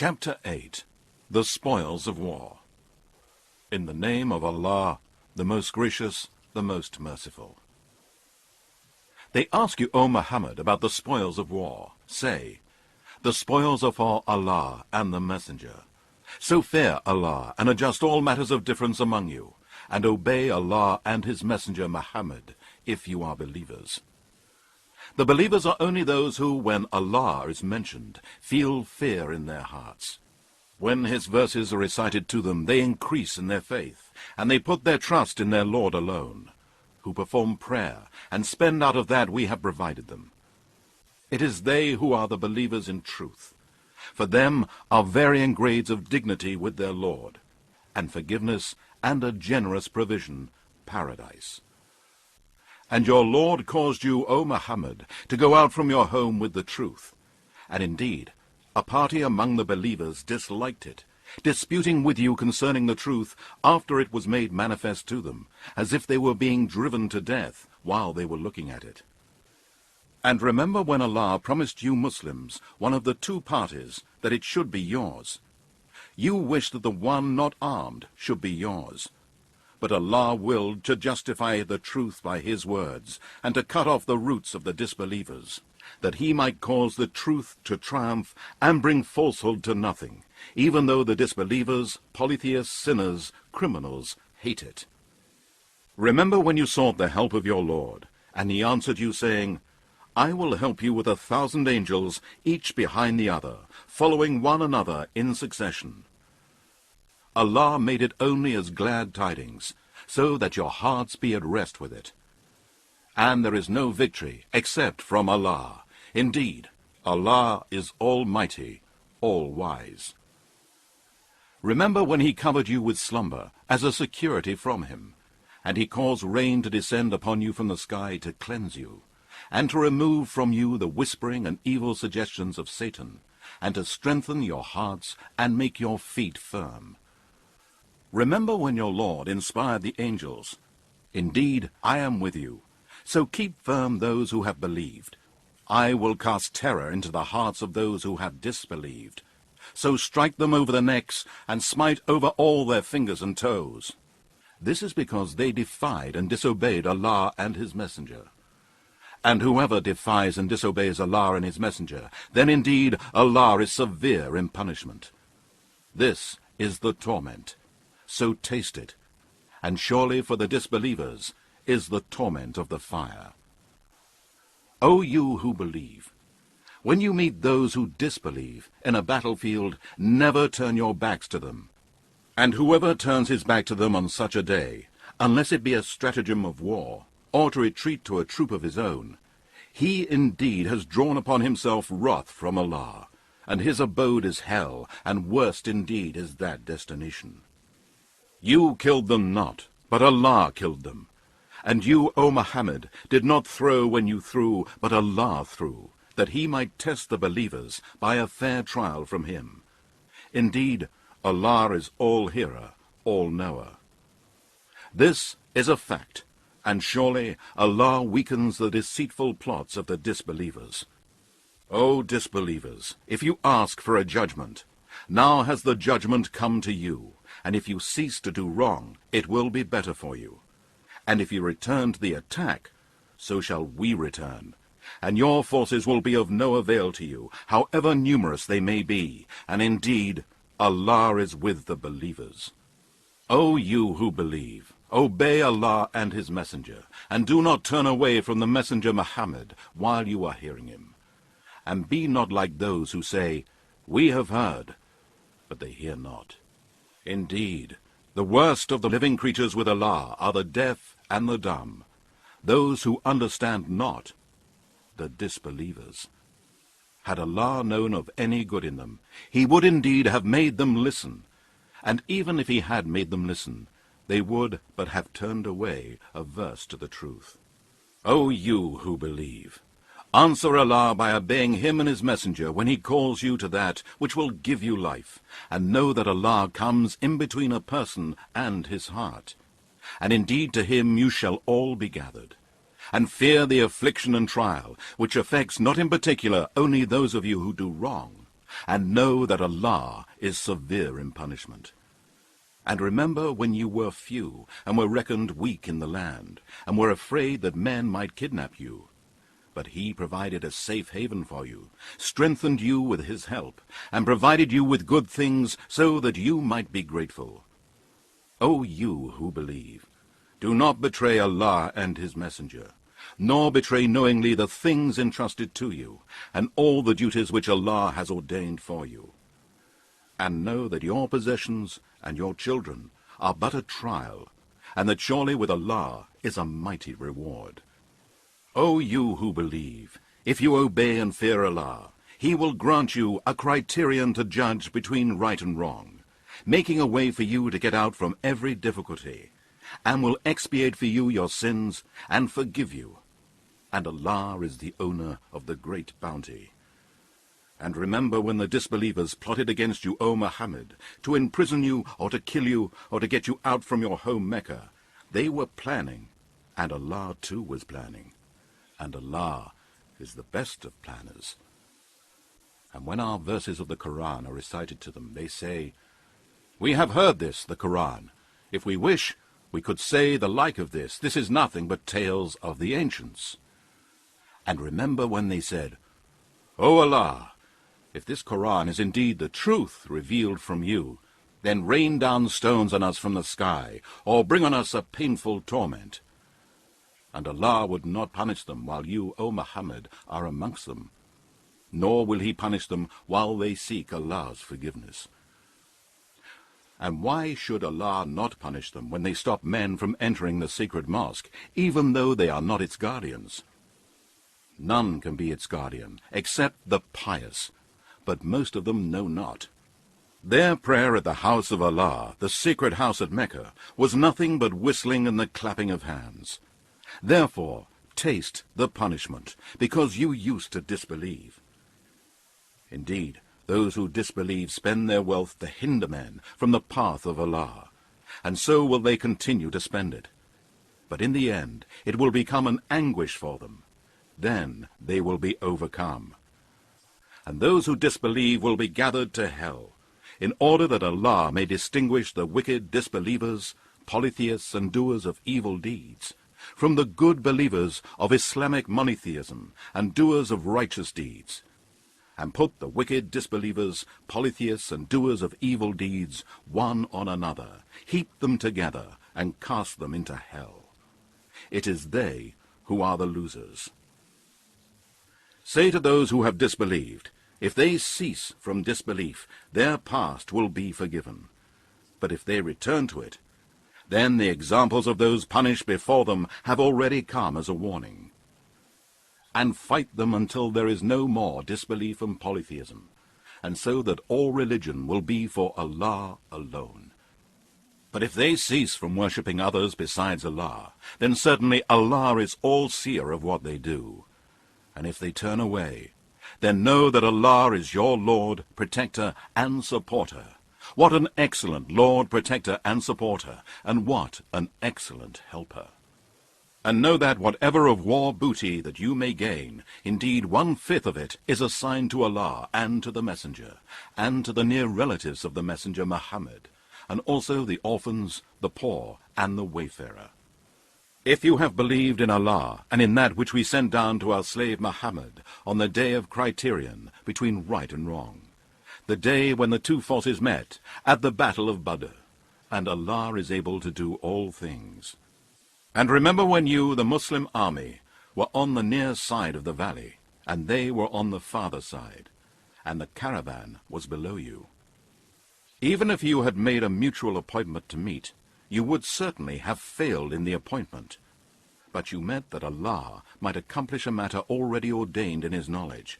Chapter 8. The Spoils of War. In the name of Allah, the most gracious, the most merciful. They ask you, O Muhammad, about the spoils of war. Say, the spoils are for Allah and the Messenger. So fear Allah and adjust all matters of difference among you, and obey Allah and His Messenger Muhammad, if you are believers. The believers are only those who, when Allah is mentioned, feel fear in their hearts. When His verses are recited to them, they increase in their faith, and they put their trust in their Lord alone, who perform prayer and spend out of that we have provided them. It is they who are the believers in truth. For them are varying grades of dignity with their Lord, and forgiveness and a generous provision, paradise. And your Lord caused you, O Muhammad, to go out from your home with the truth. And indeed, a party among the believers disliked it, disputing with you concerning the truth after it was made manifest to them, as if they were being driven to death while they were looking at it. And remember when Allah promised you Muslims, one of the two parties, that it should be yours. You wished that the one not armed should be yours. But Allah willed to justify the truth by His words, and to cut off the roots of the disbelievers, that He might cause the truth to triumph and bring falsehood to nothing, even though the disbelievers, polytheists, sinners, criminals, hate it. Remember when you sought the help of your Lord, and He answered you, saying, I will help you with 1,000 angels, each behind the other, following one another in succession. Allah made it only as glad tidings, so that your hearts be at rest with it. And there is no victory except from Allah. Indeed, Allah is Almighty, All-Wise. Remember when He covered you with slumber as a security from Him, and He caused rain to descend upon you from the sky to cleanse you, and to remove from you the whispering and evil suggestions of Satan, and to strengthen your hearts and make your feet firm. Remember when your Lord inspired the angels, Indeed, I am with you, so keep firm those who have believed. I will cast terror into the hearts of those who have disbelieved. So strike them over the necks, and smite over all their fingers and toes. This is because they defied and disobeyed Allah and His Messenger. And whoever defies and disobeys Allah and His Messenger, then indeed Allah is severe in punishment. This is the torment. So taste it, and surely for the disbelievers is the torment of the fire. O you who believe, when you meet those who disbelieve in a battlefield, never turn your backs to them. And whoever turns his back to them on such a day, unless it be a stratagem of war, or to retreat to a troop of his own, he indeed has drawn upon himself wrath from Allah, and his abode is hell, and worst indeed is that destination. You killed them not, but Allah killed them. And you, O Muhammad, did not throw when you threw, but Allah threw, that He might test the believers by a fair trial from Him. Indeed, Allah is all-hearer, all-knower. This is a fact, and surely Allah weakens the deceitful plots of the disbelievers. O disbelievers, if you ask for a judgment, now has the judgment come to you, and if you cease to do wrong, it will be better for you. And if you return to the attack, so shall we return. And your forces will be of no avail to you, however numerous they may be, and indeed, Allah is with the believers. O you who believe, obey Allah and His Messenger, and do not turn away from the Messenger Muhammad while you are hearing him. And be not like those who say, We have heard, but they hear not. Indeed, the worst of the living creatures with Allah are the deaf and the dumb, those who understand not, the disbelievers. Had Allah known of any good in them, He would indeed have made them listen, and even if He had made them listen, they would but have turned away averse to the truth. O you who believe, answer Allah by obeying Him and His Messenger when He calls you to that which will give you life, and know that Allah comes in between a person and his heart. And indeed to Him you shall all be gathered. And fear the affliction and trial, which affects not in particular only those of you who do wrong, and know that Allah is severe in punishment. And remember when you were few, and were reckoned weak in the land, and were afraid that men might kidnap you. But he provided a safe haven for you, strengthened you with his help, and provided you with good things so that you might be grateful. O you who believe, do not betray Allah and his messenger, nor betray knowingly the things entrusted to you, and all the duties which Allah has ordained for you. And know that your possessions and your children are but a trial, and that surely with Allah is a mighty reward. O you who believe, if you obey and fear Allah, he will grant you a criterion to judge between right and wrong, making a way for you to get out from every difficulty, and will expiate for you your sins and forgive you. And Allah is the owner of the great bounty. And remember when the disbelievers plotted against you, O Muhammad, to imprison you or to kill you or to get you out from your home Mecca. They were planning, and Allah too was planning. And Allah is the best of planners. And when our verses of the Quran are recited to them, they say, "We have heard this, the Quran. If we wish, we could say the like of this. This is nothing but tales of the ancients." And remember when they said, "O Allah, if this Quran is indeed the truth revealed from you, then rain down stones on us from the sky, or bring on us a painful torment." And Allah would not punish them while you, O Muhammad, are amongst them, nor will he punish them while they seek Allah's forgiveness. And why should Allah not punish them when they stop men from entering the sacred mosque, even though they are not its guardians? None can be its guardian, except the pious, but most of them know not. Their prayer at the house of Allah, the sacred house at Mecca, was nothing but whistling and the clapping of hands. Therefore, taste the punishment, because you used to disbelieve. Indeed, those who disbelieve spend their wealth to hinder men from the path of Allah, and so will they continue to spend it. But in the end, it will become an anguish for them. Then they will be overcome. And those who disbelieve will be gathered to hell, in order that Allah may distinguish the wicked disbelievers, polytheists, and doers of evil deeds, from the good believers of Islamic monotheism and doers of righteous deeds, and put the wicked disbelievers, polytheists, and doers of evil deeds one on another, heap them together, and cast them into hell. It is they who are the losers. Say to those who have disbelieved, if they cease from disbelief, their past will be forgiven. But if they return to it, then the examples of those punished before them have already come as a warning. And fight them until there is no more disbelief and polytheism, and so that all religion will be for Allah alone. But if they cease from worshipping others besides Allah, then certainly Allah is all-seer of what they do. And if they turn away, then know that Allah is your Lord, protector, and supporter. What an excellent Lord, protector, and supporter, and what an excellent helper. And know that whatever of war booty that you may gain, indeed 1/5 of it is assigned to Allah and to the Messenger, and to the near relatives of the Messenger Muhammad, and also the orphans, the poor, and the wayfarer. If you have believed in Allah, and in that which we sent down to our slave Muhammad, on the day of criterion between right and wrong, the day when the two forces met, at the battle of Badr, and Allah is able to do all things. And remember when you, the Muslim army, were on the near side of the valley, and they were on the farther side, and the caravan was below you. Even if you had made a mutual appointment to meet, you would certainly have failed in the appointment. But you meant that Allah might accomplish a matter already ordained in his knowledge,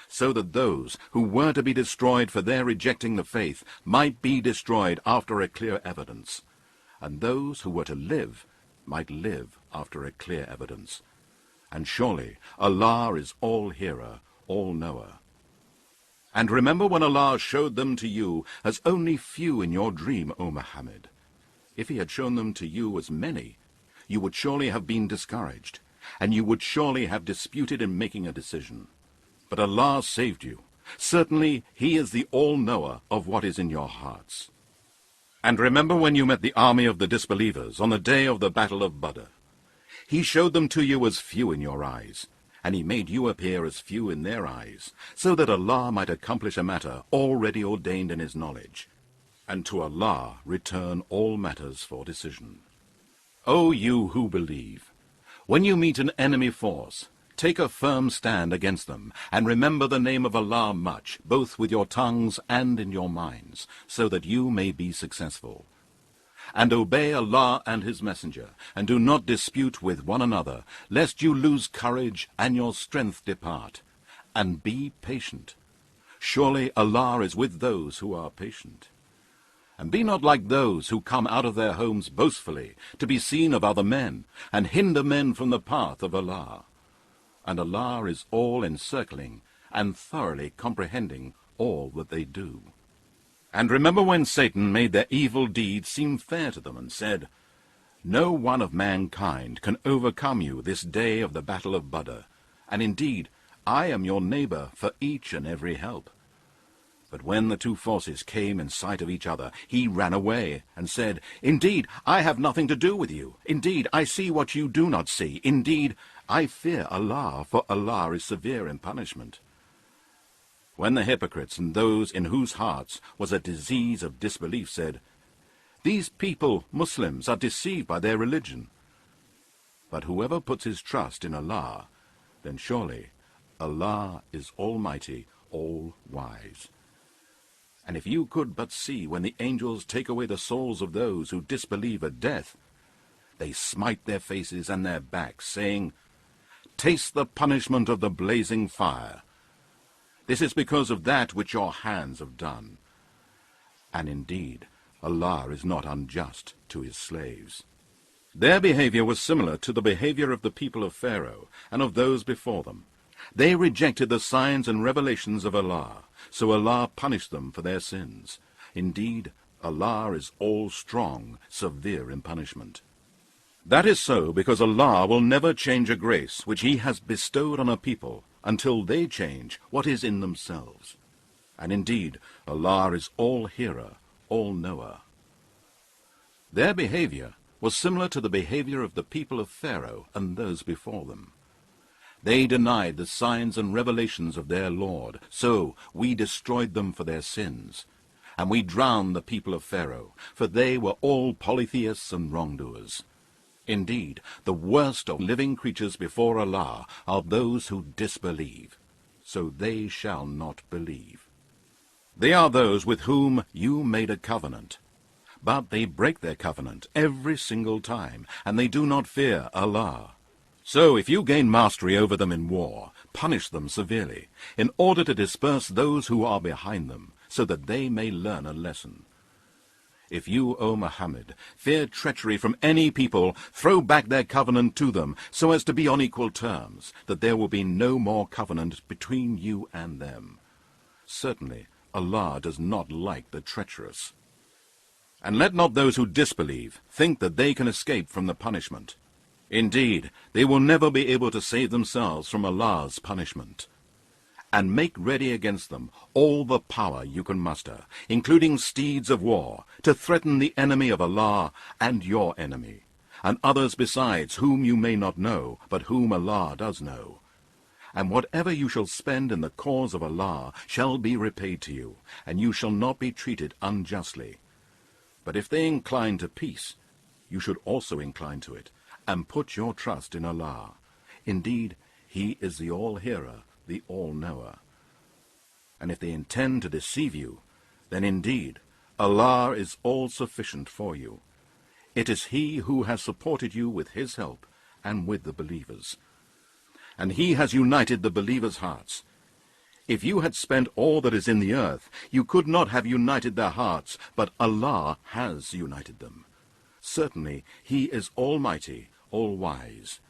so that those who were to be destroyed for their rejecting the faith might be destroyed after a clear evidence, and those who were to live might live after a clear evidence. And surely Allah is all-hearer, all-knower. And remember when Allah showed them to you as only few in your dream, O Muhammad. If he had shown them to you as many, you would surely have been discouraged, and you would surely have disputed in making a decision. But Allah saved you, Certainly he is the all-knower of what is in your hearts. And remember when you met the army of the disbelievers on the day of the battle of Badr. He showed them to you as few in your eyes, and he made you appear as few in their eyes, so that Allah might accomplish a matter already ordained in his knowledge. And to Allah return all matters for decision. O you who believe, when you meet an enemy force, take a firm stand against them, and remember the name of Allah much, both with your tongues and in your minds, so that you may be successful. And obey Allah and his messenger, and do not dispute with one another, lest you lose courage and your strength depart. And be patient. Surely Allah is with those who are patient. And be not like those who come out of their homes boastfully, to be seen of other men, and hinder men from the path of Allah. And Allah is all-encircling, and thoroughly comprehending all that they do. And remember when Satan made their evil deeds seem fair to them, and said, No one of mankind can overcome you this day of the battle of Badr, and indeed I am your neighbor for each and every help. But when the two forces came in sight of each other, he ran away, and said, Indeed, I have nothing to do with you. Indeed, I see what you do not see. Indeed, I fear Allah, for Allah is severe in punishment. When the hypocrites and those in whose hearts was a disease of disbelief said, These people, Muslims, are deceived by their religion. But whoever puts his trust in Allah, then surely Allah is Almighty, all-wise. And if you could but see when the angels take away the souls of those who disbelieve at death, they smite their faces and their backs, saying, Taste the punishment of the blazing fire. This is because of that which your hands have done. And indeed, Allah is not unjust to his slaves. Their behavior was similar to the behavior of the people of Pharaoh and of those before them. They rejected the signs and revelations of Allah, so Allah punished them for their sins. Indeed, Allah is all-strong, severe in punishment. That is so because Allah will never change a grace which he has bestowed on a people until they change what is in themselves. And indeed, Allah is all-hearer, all-knower. Their behavior was similar to the behavior of the people of Pharaoh and those before them. They denied the signs and revelations of their Lord, so we destroyed them for their sins. And we drowned the people of Pharaoh, for they were all polytheists and wrongdoers. Indeed, the worst of living creatures before Allah are those who disbelieve, so they shall not believe. They are those with whom you made a covenant, but they break their covenant every single time, and they do not fear Allah. So if you gain mastery over them in war, punish them severely, in order to disperse those who are behind them, so that they may learn a lesson. If you, O Muhammad, fear treachery from any people, throw back their covenant to them, so as to be on equal terms, that there will be no more covenant between you and them. Certainly, Allah does not like the treacherous. And let not those who disbelieve think that they can escape from the punishment. Indeed, they will never be able to save themselves from Allah's punishment. And make ready against them all the power you can muster, including steeds of war, to threaten the enemy of Allah and your enemy, and others besides whom you may not know, but whom Allah does know. And whatever you shall spend in the cause of Allah shall be repaid to you, and you shall not be treated unjustly. But if they incline to peace, you should also incline to it, and put your trust in Allah. Indeed, he is the all-hearer, the all-knower. And if they intend to deceive you, then indeed Allah is all-sufficient for you. It is he who has supported you with his help and with the believers. And he has united the believers' hearts. If you had spent all that is in the earth, you could not have united their hearts, but Allah has united them. Certainly, he is almighty, all-wise.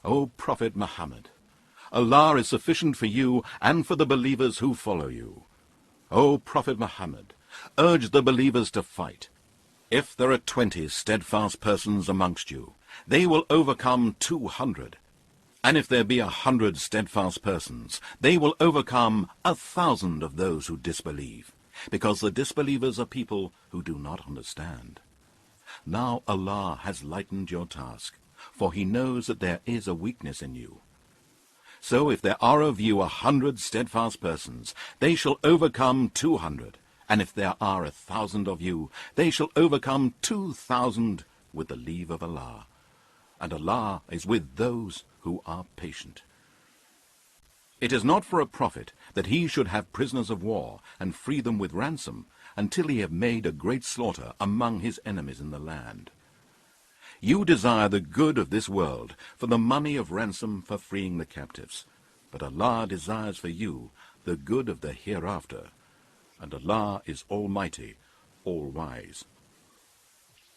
O Prophet Muhammad, Allah is sufficient for you and for the believers who follow you. O Prophet Muhammad, urge the believers to fight. If there are 20 steadfast persons amongst you, they will overcome 200. And if there be 100 steadfast persons, they will overcome 1,000 of those who disbelieve, because the disbelievers are people who do not understand. Now Allah has lightened your task, for He knows that there is a weakness in you. So if there are of you 100 steadfast persons, they shall overcome 200, and if there are 1,000 of you, they shall overcome 2,000 with the leave of Allah. And Allah is with those who are patient. It is not for a prophet that he should have prisoners of war and free them with ransom until he have made a great slaughter among his enemies in the land. You desire the good of this world for the money of ransom for freeing the captives, but Allah desires for you the good of the hereafter, and Allah is Almighty, All-Wise.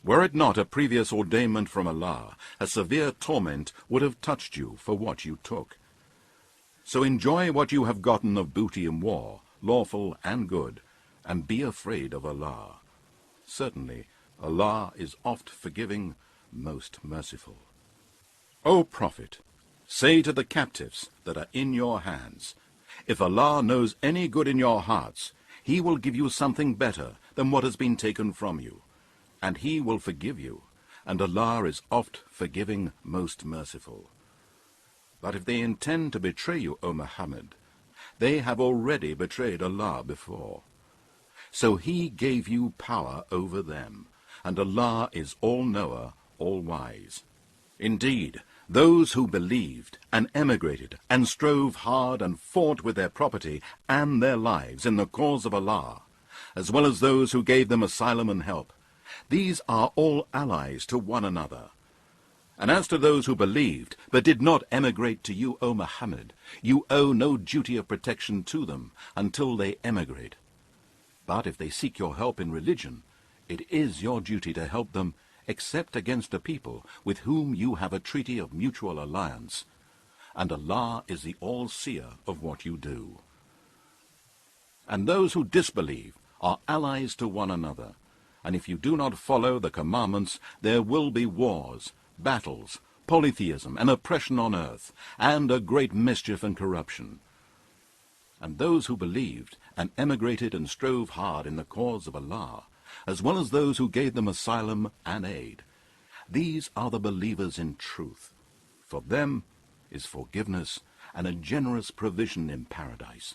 Were it not a previous ordainment from Allah, a severe torment would have touched you for what you took. So enjoy what you have gotten of booty in war, lawful and good, and be afraid of Allah. Certainly, Allah is oft forgiving, most merciful. O Prophet, say to the captives that are in your hands, if Allah knows any good in your hearts, He will give you something better than what has been taken from you, and He will forgive you, and Allah is oft forgiving, most merciful. But if they intend to betray you, O Muhammad, they have already betrayed Allah before. So He gave you power over them, and Allah is all-knower, all-wise. Indeed, those who believed and emigrated and strove hard and fought with their property and their lives in the cause of Allah, as well as those who gave them asylum and help, these are all allies to one another. And as to those who believed but did not emigrate to you, O Muhammad, you owe no duty of protection to them until they emigrate. But if they seek your help in religion, it is your duty to help them, except against a people with whom you have a treaty of mutual alliance. And Allah is the all-seer of what you do. And those who disbelieve are allies to one another, and if you do not follow the commandments, there will be wars, battles, polytheism, and oppression on earth, and a great mischief and corruption. And those who believed and emigrated and strove hard in the cause of Allah, as well as those who gave them asylum and aid, these are the believers in truth. For them is forgiveness and a generous provision in paradise.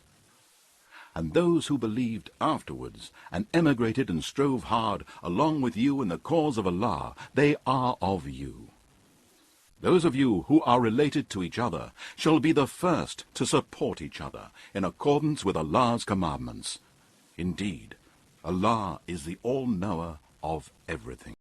And those who believed afterwards and emigrated and strove hard along with you in the cause of Allah, they are of you. Those of you who are related to each other shall be the first to support each other in accordance with Allah's commandments. Indeed, Allah is the all-knower of everything.